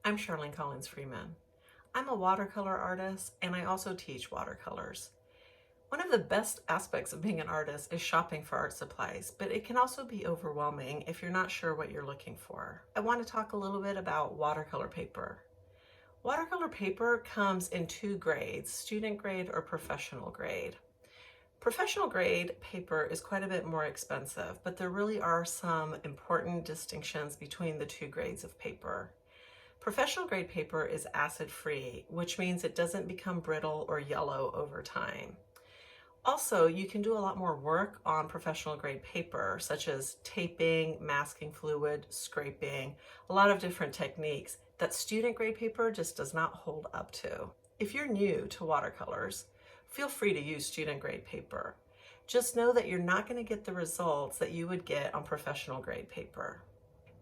I'm Charlene Collins Freeman. I'm a watercolor artist and I also teach watercolors. One of the best aspects of being an artist is shopping for art supplies, but it can also be overwhelming if you're not sure what you're looking for. I want to talk a little bit about watercolor paper. Watercolor paper comes in two grades, student grade or professional grade. Professional grade paper is quite a bit more expensive, but there really are some important distinctions between the two grades of paper. Professional grade paper is acid-free, which means it doesn't become brittle or yellow over time. Also, you can do a lot more work on professional grade paper, such as taping, masking fluid, scraping, a lot of different techniques that student grade paper just does not hold up to. If you're new to watercolors, feel free to use student grade paper. Just know that you're not going to get the results that you would get on professional grade paper.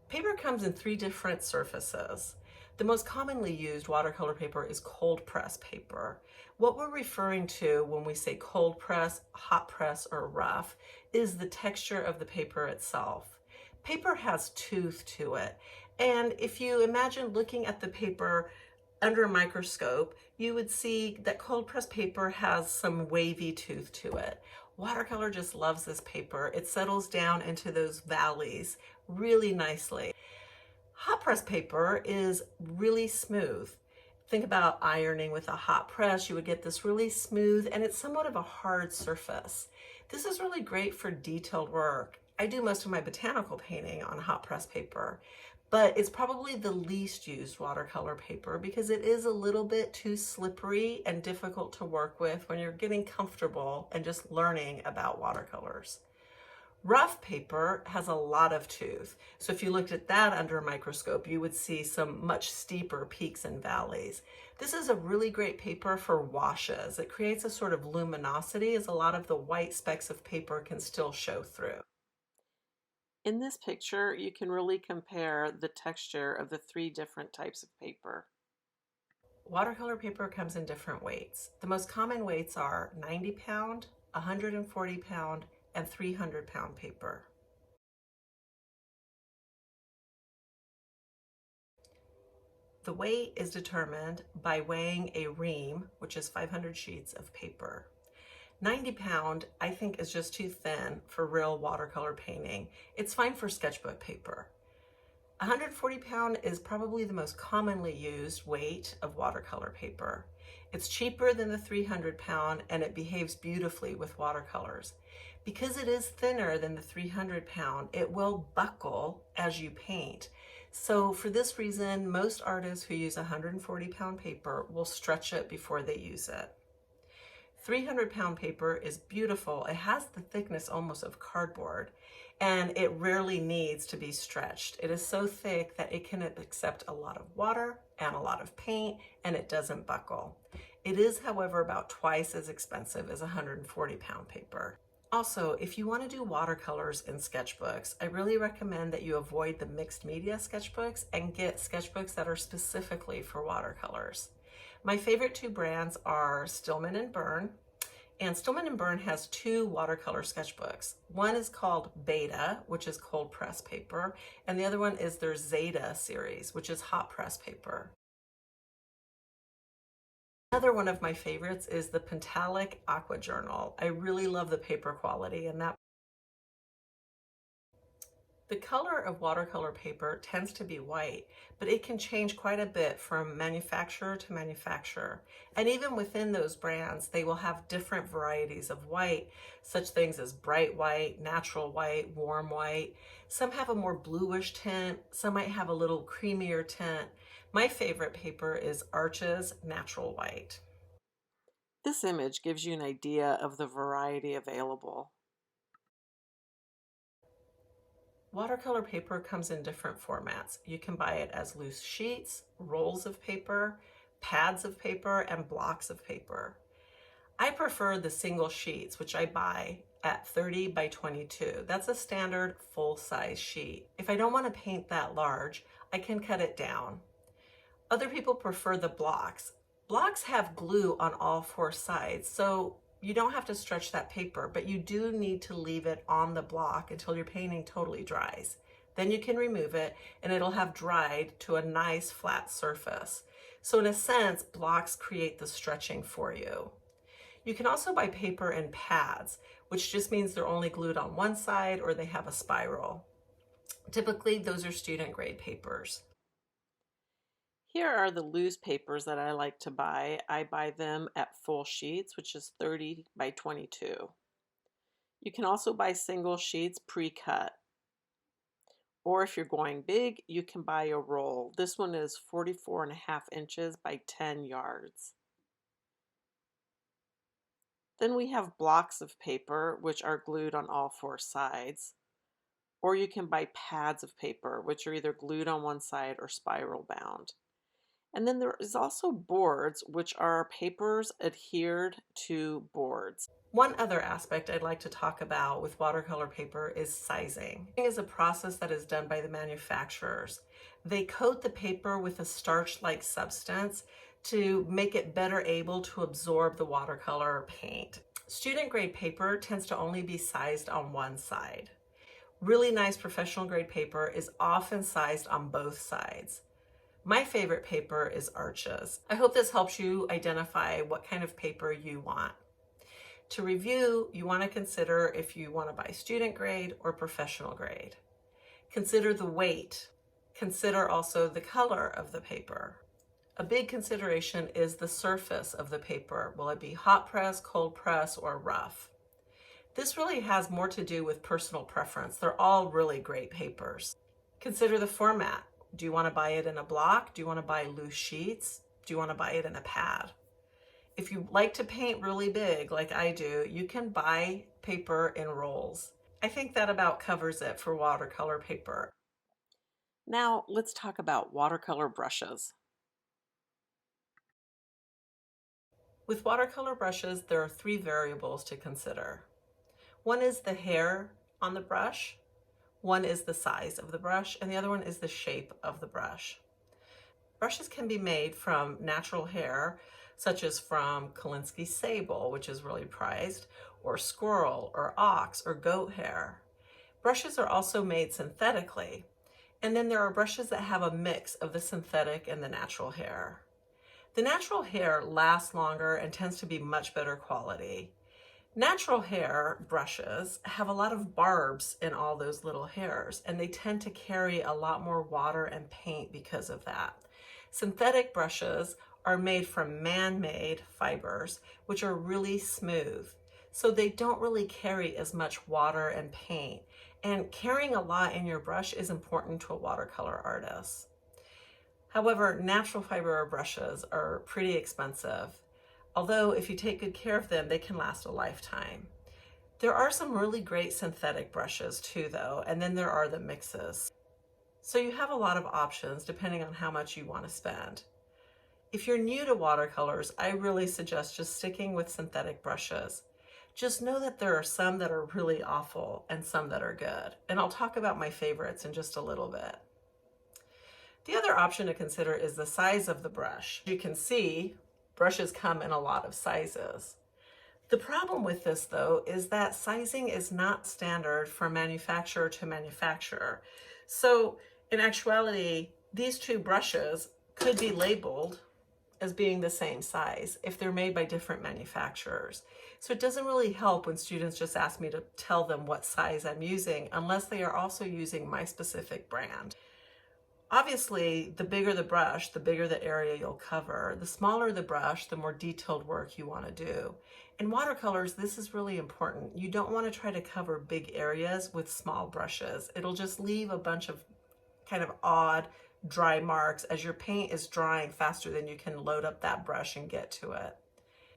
Paper comes in three different surfaces. The most commonly used watercolor paper is cold press paper. What we're referring to when we say cold press, hot press, or rough is the texture of the paper itself. Paper has tooth to it, and if you imagine looking at the paper under a microscope, you would see that cold press paper has some wavy tooth to it. Watercolor just loves this paper. It settles down into those valleys really nicely. Hot press paper is really smooth. Think about ironing with a hot press. You would get this really smooth, and it's somewhat of a hard surface. This is really great for detailed work. I do most of my botanical painting on hot press paper, but it's probably the least used watercolor paper because it is a little bit too slippery and difficult to work with when you're getting comfortable and just learning about watercolors. Rough paper has a lot of tooth. So if you looked at that under a microscope, you would see some much steeper peaks and valleys. This is a really great paper for washes. It creates a sort of luminosity as a lot of the white specks of paper can still show through. In this picture, you can really compare the texture of the three different types of paper. Watercolor paper comes in different weights. The most common weights are 90 pound, 140 pound, and 300-pound paper. The weight is determined by weighing a ream, which is 500 sheets of paper. 90 pound, I think, is just too thin for real watercolor painting. It's fine for sketchbook paper. 140 pound is probably the most commonly used weight of watercolor paper. It's cheaper than the 300 pound and it behaves beautifully with watercolors. Because it is thinner than the 300 pound, it will buckle as you paint. So for this reason, most artists who use 140 pound paper will stretch it before they use it. 300 pound paper is beautiful. It has the thickness almost of cardboard, and it rarely needs to be stretched. It is so thick that it can accept a lot of water and a lot of paint, and it doesn't buckle. It is, however, about twice as expensive as 140 pound paper. Also, if you want to do watercolors in sketchbooks, I really recommend that you avoid the mixed media sketchbooks and get sketchbooks that are specifically for watercolors. My favorite two brands are Stillman and Byrne, and Stillman & Byrne has two watercolor sketchbooks. One is called Beta, which is cold press paper, and the other one is their Zeta series, which is hot press paper. Another one of my favorites is the Pentalic Aqua Journal. I really love the paper quality in that. The color of watercolor paper tends to be white, but it can change quite a bit from manufacturer to manufacturer. And even within those brands, they will have different varieties of white, such things as bright white, natural white, warm white. Some have a more bluish tint, some might have a little creamier tint. My favorite paper is Arches Natural White. This image gives you an idea of the variety available. Watercolor paper comes in different formats. You can buy it as loose sheets, rolls of paper, pads of paper, and blocks of paper. I prefer the single sheets, which I buy at 30 by 22. That's a standard full-size sheet. If I don't want to paint that large, I can cut it down. Other people prefer the blocks. Blocks have glue on all four sides, so you don't have to stretch that paper, but you do need to leave it on the block until your painting totally dries. Then you can remove it and it'll have dried to a nice flat surface. So in a sense, blocks create the stretching for you. You can also buy paper in pads, which just means they're only glued on one side or they have a spiral. Typically, those are student grade papers. Here are the loose papers that I like to buy. I buy them at full sheets, which is 30 by 22. You can also buy single sheets pre-cut. Or if you're going big, you can buy a roll. This one is 44.5 inches by 10 yards. Then we have blocks of paper, which are glued on all four sides. Or you can buy pads of paper, which are either glued on one side or spiral bound. And then there is also boards, which are papers adhered to boards. One other aspect I'd like to talk about with watercolor paper is sizing. It is a process that is done by the manufacturers. They coat the paper with a starch-like substance to make it better able to absorb the watercolor paint. Student grade paper tends to only be sized on one side. Really nice professional grade paper is often sized on both sides. My favorite paper is Arches. I hope this helps you identify what kind of paper you want. To review, you want to consider if you want to buy student grade or professional grade. Consider the weight. Consider also the color of the paper. A big consideration is the surface of the paper. Will it be hot press, cold press, or rough? This really has more to do with personal preference. They're all really great papers. Consider the format. Do you want to buy it in a block? Do you want to buy loose sheets? Do you want to buy it in a pad? If you like to paint really big like I do, you can buy paper in rolls. I think that about covers it for watercolor paper. Now let's talk about watercolor brushes. With watercolor brushes, there are three variables to consider. One is the hair on the brush, one is the size of the brush, and the other one is the shape of the brush. Brushes can be made from natural hair, such as from Kolinsky sable, which is really prized, or squirrel, or ox, or goat hair. Brushes are also made synthetically, and then there are brushes that have a mix of the synthetic and the natural hair. The natural hair lasts longer and tends to be much better quality. Natural hair brushes have a lot of barbs in all those little hairs, and they tend to carry a lot more water and paint because of that. Synthetic brushes are made from man-made fibers, which are really smooth, so they don't really carry as much water and paint. And carrying a lot in your brush is important to a watercolor artist. However, natural fiber brushes are pretty expensive. Although if you take good care of them, they can last a lifetime. There are some really great synthetic brushes too though, and then there are the mixes. So you have a lot of options depending on how much you want to spend. If you're new to watercolors, I really suggest just sticking with synthetic brushes. Just know that there are some that are really awful and some that are good. And I'll talk about my favorites in just a little bit. The other option to consider is the size of the brush. You can see brushes come in a lot of sizes. The problem with this though is that sizing is not standard from manufacturer to manufacturer. So in actuality, these two brushes could be labeled as being the same size if they're made by different manufacturers. So it doesn't really help when students just ask me to tell them what size I'm using unless they are also using my specific brand. Obviously, the bigger the brush, the bigger the area you'll cover. The smaller the brush, the more detailed work you want to do. In watercolors, this is really important. You don't want to try to cover big areas with small brushes. It'll just leave a bunch of kind of odd dry marks as your paint is drying faster than you can load up that brush and get to it.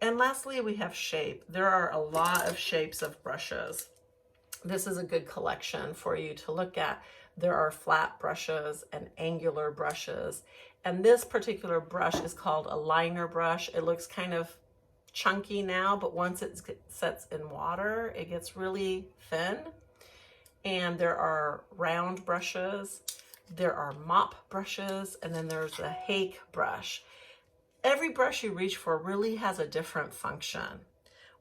And lastly, we have shape. There are a lot of shapes of brushes. This is a good collection for you to look at. There are flat brushes and angular brushes. And this particular brush is called a liner brush. It looks kind of chunky now, but once it sets in water, it gets really thin. And there are round brushes, there are mop brushes, and then there's a hake brush. Every brush you reach for really has a different function.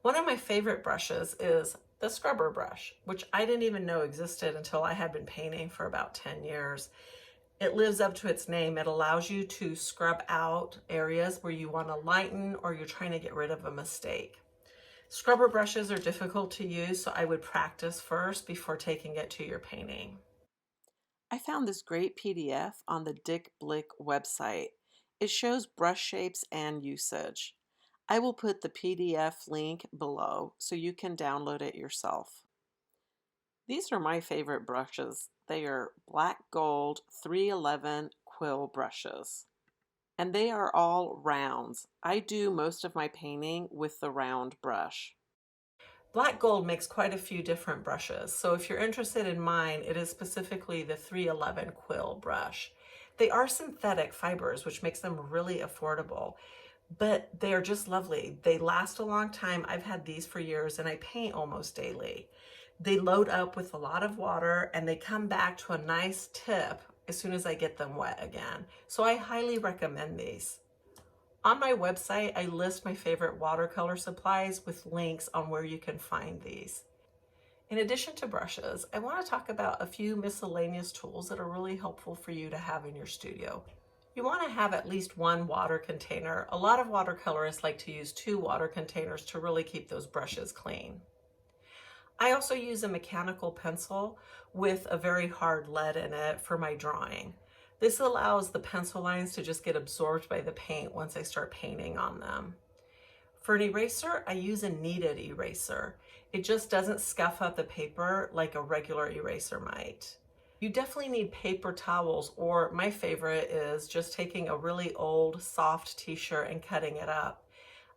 One of my favorite brushes is The scrubber brush, which I didn't even know existed until I had been painting for about 10 years. It lives up to its name. It allows you to scrub out areas where you want to lighten or you're trying to get rid of a mistake. Scrubber brushes are difficult to use, so I would practice first before taking it to your painting. I found this great PDF on the Dick Blick website. It shows brush shapes and usage. I will put the PDF link below so you can download it yourself. These are my favorite brushes. They are black gold 311 quill brushes. And they are all rounds. I do most of my painting with the round brush. Black gold makes quite a few different brushes, so if you're interested in mine, it is specifically the 311 quill brush. They are synthetic fibers, which makes them really affordable, but they are just lovely. They last a long time. I've had these for years and I paint almost daily. They load up with a lot of water and they come back to a nice tip as soon as I get them wet again. So I highly recommend these. On my website, I list my favorite watercolor supplies with links on where you can find these. In addition to brushes, I want to talk about a few miscellaneous tools that are really helpful for you to have in your studio. You want to have at least one water container. A lot of watercolorists like to use 2 water containers to really keep those brushes clean. I also use a mechanical pencil with a very hard lead in it for my drawing. This allows the pencil lines to just get absorbed by the paint once I start painting on them. For an eraser, I use a kneaded eraser. It just doesn't scuff up the paper like a regular eraser might. You definitely need paper towels, or my favorite is just taking a really old soft t-shirt and cutting it up.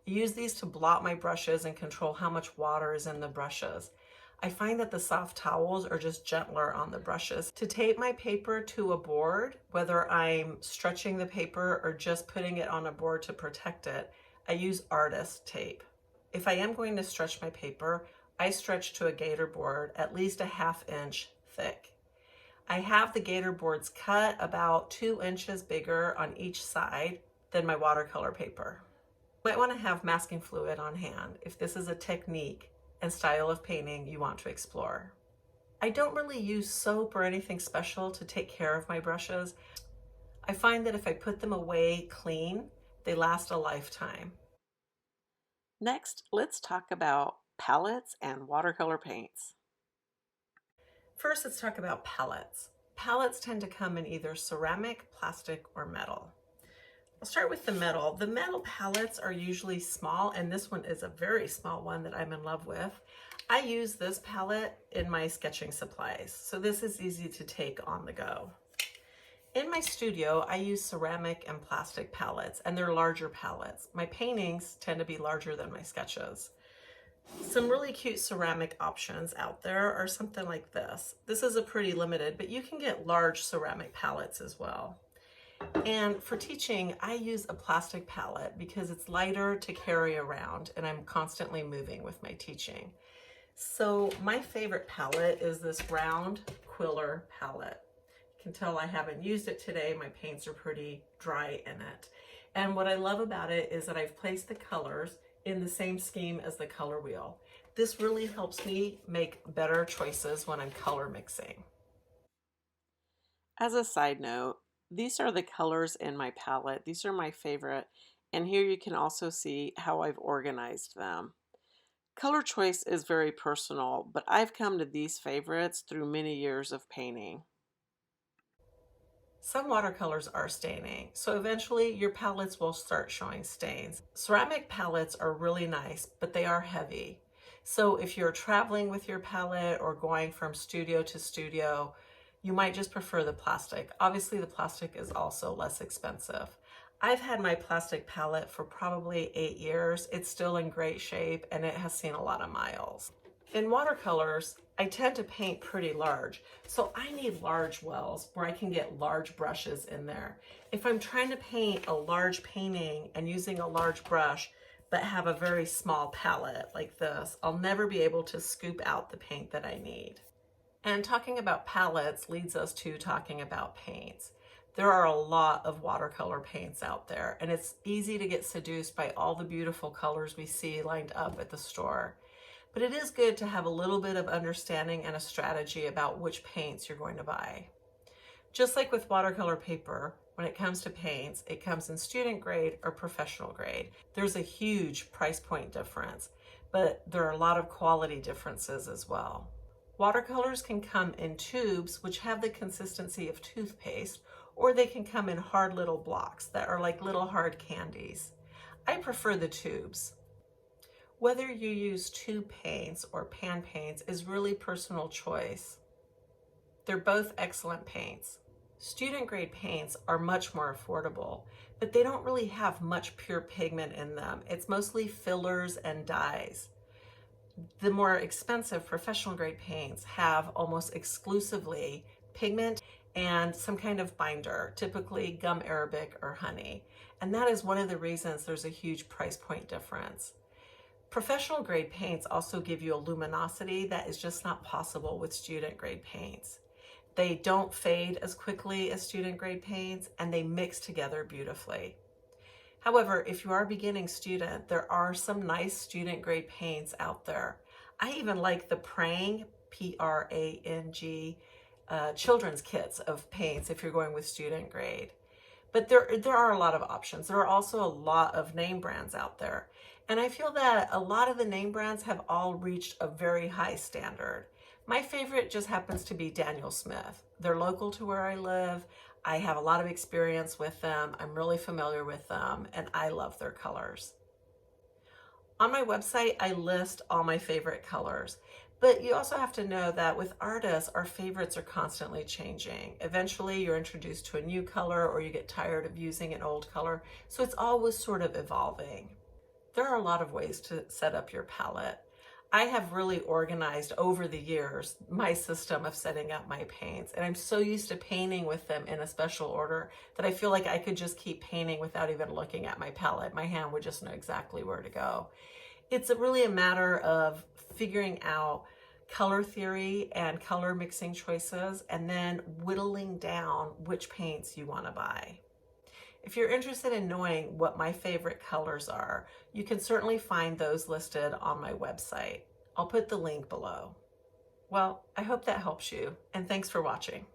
I use these to blot my brushes and control how much water is in the brushes. I find that the soft towels are just gentler on the brushes. To tape my paper to a board, whether I'm stretching the paper or just putting it on a board to protect it, I use artist tape. If I am going to stretch my paper, I stretch to a gator board at least a 1/2 inch thick. I have the gator boards cut about 2 inches bigger on each side than my watercolor paper. You might want to have masking fluid on hand if this is a technique and style of painting you want to explore. I don't really use soap or anything special to take care of my brushes. I find that if I put them away clean, they last a lifetime. Next, let's talk about palettes and watercolor paints. First, let's talk about palettes. Palettes tend to come in either ceramic, plastic, or metal. I'll start with the metal. The metal palettes are usually small, and this one is a very small one that I'm in love with. I use this palette in my sketching supplies, so this is easy to take on the go. In my studio, I use ceramic and plastic palettes, and they're larger palettes. My paintings tend to be larger than my sketches. Some really cute ceramic options out there are something like this. This is a pretty limited, but you can get large ceramic palettes as well. And for teaching, I use a plastic palette because it's lighter to carry around and I'm constantly moving with my teaching. So my favorite palette is this round Quiller palette. You can tell I haven't used it today. My paints are pretty dry in it. And what I love about it is that I've placed the colors in the same scheme as the color wheel. This really helps me make better choices when I'm color mixing. As a side note, these are the colors in my palette. These are my favorite, and here you can also see how I've organized them. Color choice is very personal, but I've come to these favorites through many years of painting. Some watercolors are staining, so eventually your palettes will start showing stains. Ceramic palettes are really nice, but they are heavy. So if you're traveling with your palette or going from studio to studio, you might just prefer the plastic. Obviously, the plastic is also less expensive. I've had my plastic palette for probably 8 years. It's still in great shape and it has seen a lot of miles. In watercolors, I tend to paint pretty large, so I need large wells where I can get large brushes in there. If I'm trying to paint a large painting and using a large brush, but have a very small palette like this, I'll never be able to scoop out the paint that I need. And talking about palettes leads us to talking about paints. There are a lot of watercolor paints out there, and it's easy to get seduced by all the beautiful colors we see lined up at the store. but it is good to have a little bit of understanding and a strategy about which paints you're going to buy. Just like with watercolor paper, when it comes to paints, it comes in student grade or professional grade. There's a huge price point difference, but there are a lot of quality differences as well. Watercolors can come in tubes, which have the consistency of toothpaste, or they can come in hard little blocks that are like little hard candies. I prefer the tubes. Whether you use tube paints or pan paints is really personal choice. They're both excellent paints. Student grade paints are much more affordable, but they don't really have much pure pigment in them. It's mostly fillers and dyes. The more expensive professional grade paints have almost exclusively pigment and some kind of binder, typically gum arabic or honey. And that is one of the reasons there's a huge price point difference. Professional grade paints also give you a luminosity that is just not possible with student grade paints. They don't fade as quickly as student grade paints, and they mix together beautifully. However, if you are a beginning student, there are some nice student grade paints out there. I even like the Prang, P-R-A-N-G, children's kits of paints if you're going with student grade. But there are a lot of options. There are also a lot of name brands out there. And I feel that a lot of the name brands have all reached a very high standard. My favorite just happens to be Daniel Smith. They're local to where I live. I have a lot of experience with them. I'm really familiar with them, and I love their colors. On my website, I list all my favorite colors. But you also have to know that with artists, our favorites are constantly changing. Eventually, you're introduced to a new color or you get tired of using an old color. So it's always sort of evolving. There are a lot of ways to set up your palette. I have really organized over the years my system of setting up my paints, and I'm so used to painting with them in a special order that I feel like I could just keep painting without even looking at my palette. My hand would just know exactly where to go. It's really a matter of figuring out color theory and color mixing choices, and then whittling down which paints you want to buy. If you're interested in knowing what my favorite colors are, you can certainly find those listed on my website. I'll put the link below. Well, I hope that helps you, and thanks for watching.